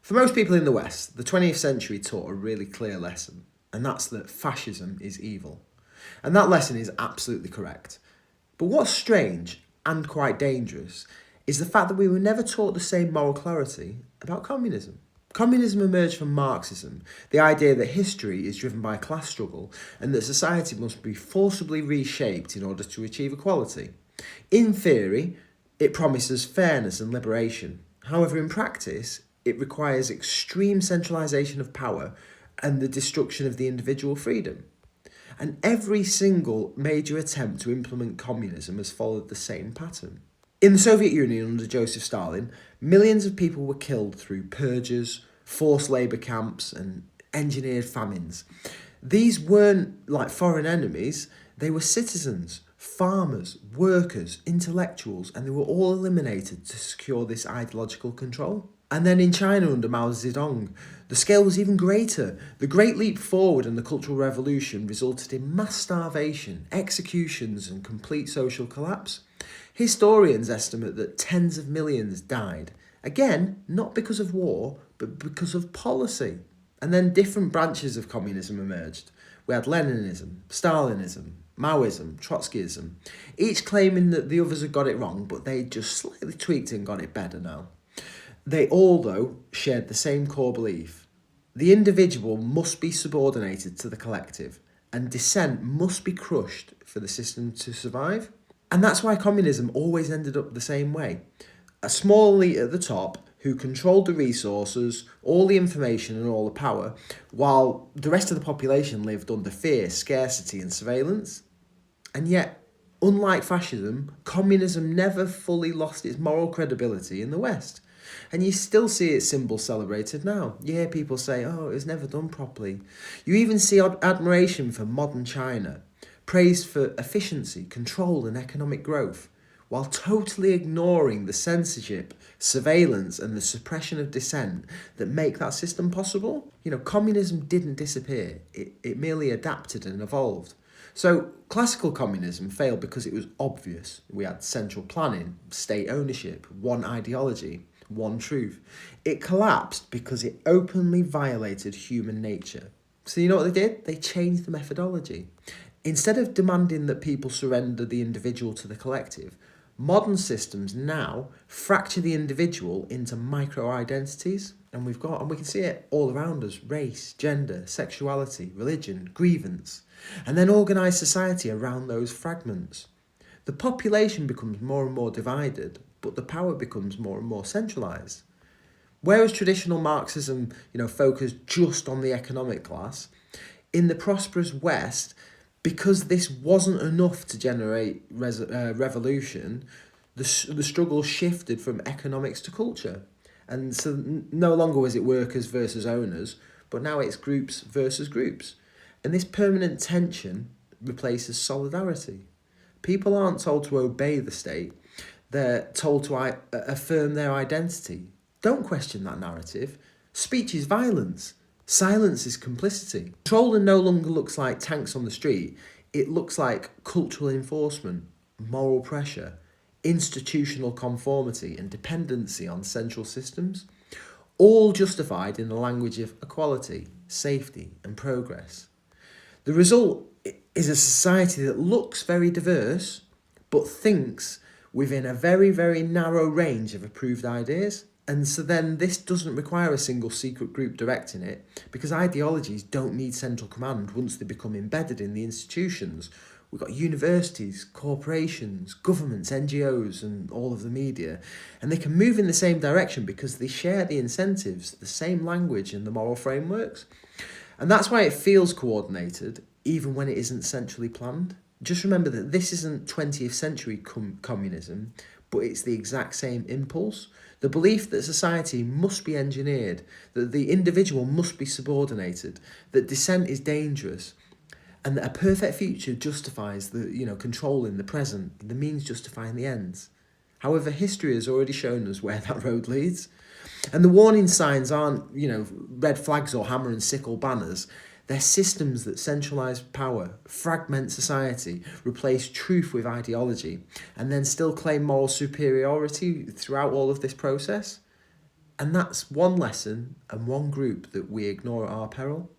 For most people in the West, the 20th century taught a really clear lesson, and that's that fascism is evil. And that lesson is absolutely correct. But what's strange and quite dangerous is the fact that we were never taught the same moral clarity about communism. Communism emerged from Marxism, the idea that history is driven by class struggle and that society must be forcibly reshaped in order to achieve equality. In theory, it promises fairness and liberation. However, in practice, it requires extreme centralisation of power and the destruction of the individual freedom. And every single major attempt to implement communism has followed the same pattern. In the Soviet Union under Joseph Stalin, millions of people were killed through purges, forced labour camps, and engineered famines. These weren't like foreign enemies, they were citizens, farmers, workers, intellectuals, and they were all eliminated to secure this ideological control. And then in China under Mao Zedong, the scale was even greater. The Great Leap Forward and the Cultural Revolution resulted in mass starvation, executions, and complete social collapse. Historians estimate that tens of millions died. Again, not because of war, but because of policy. And then different branches of communism emerged. We had Leninism, Stalinism, Maoism, Trotskyism, each claiming that the others had got it wrong, but they just slightly tweaked and got it better now. They all, though, shared the same core belief. The individual must be subordinated to the collective, and dissent must be crushed for the system to survive. And that's why communism always ended up the same way. A small elite at the top who controlled the resources, all the information and all the power, while the rest of the population lived under fear, scarcity and surveillance. And yet, unlike fascism, communism never fully lost its moral credibility in the West. And you still see its symbols celebrated now. You hear people say, oh, it was never done properly. You even see admiration for modern China, praised for efficiency, control and economic growth, while totally ignoring the censorship, surveillance and the suppression of dissent that make that system possible. Communism didn't disappear. It merely adapted and evolved. So classical communism failed because it was obvious. We had central planning, state ownership, one ideology, one truth. It collapsed because it openly violated human nature. So you know what they did? They changed the methodology. Instead of demanding that people surrender the individual to the collective, modern systems now fracture the individual into micro-identities, and we can see it all around us: race, gender, sexuality, religion, grievance, and then organise society around those fragments. The population becomes more and more divided, but the power becomes more and more centralised. Whereas traditional Marxism, focused just on the economic class, in the prosperous West, because this wasn't enough to generate revolution, the struggle shifted from economics to culture. And so no longer was it workers versus owners, but now it's groups versus groups. And this permanent tension replaces solidarity. People aren't told to obey the state, they're told to affirm their identity. Don't question that narrative. Speech is violence. Silence is complicity. Control no longer looks like tanks on the street. It looks like cultural enforcement, moral pressure, institutional conformity and dependency on central systems, all justified in the language of equality, safety and progress. The result is a society that looks very diverse, but thinks within a very, very narrow range of approved ideas. And so then this doesn't require a single secret group directing it, because ideologies don't need central command once they become embedded in the institutions. We've got universities, corporations, governments, NGOs and all of the media, and they can move in the same direction because they share the incentives, the same language and the moral frameworks. And that's why it feels coordinated, even when it isn't centrally planned. Just remember that this isn't 20th century communism, but it's the exact same impulse. The belief that society must be engineered, that the individual must be subordinated, that dissent is dangerous, and that a perfect future justifies the controlling the present, the means justifying the ends. However, history has already shown us where that road leads. And the warning signs aren't, red flags or hammer and sickle banners. They're systems that centralise power, fragment society, replace truth with ideology, and then still claim moral superiority throughout all of this process. And that's one lesson and one group that we ignore at our peril.